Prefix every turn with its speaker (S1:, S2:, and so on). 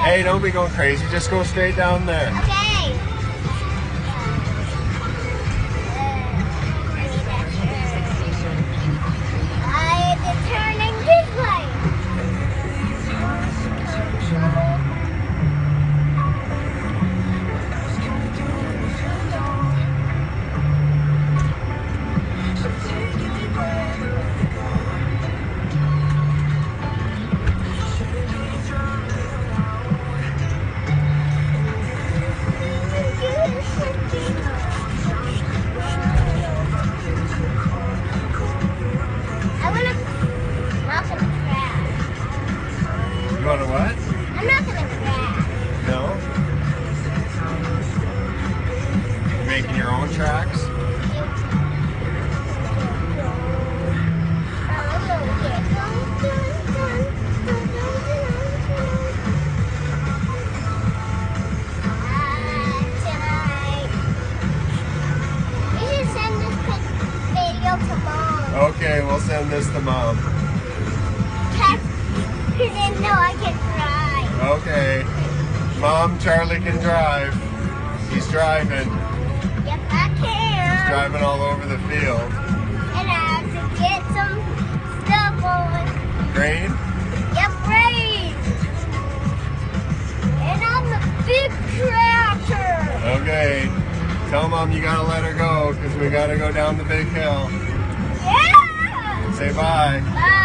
S1: Hey, don't be going crazy. Just go straight down there.
S2: Okay. It's turning this way.
S1: You want to what?
S2: I'm not gonna crash.
S1: No? You're making your own tracks?
S2: You should send this video to Mom.
S1: Okay, we'll send this to Mom.
S2: He didn't know I could drive.
S1: Okay. Mom, Charlie can drive. He's driving.
S2: Yep, I can.
S1: He's driving all over the field.
S2: And I have to get some stuff on.
S1: Grain?
S2: Yep, great. And I'm the big tractor.
S1: Okay. Tell Mom you gotta let her go because we gotta go down the big hill.
S2: Yeah.
S1: Say bye.
S2: Bye.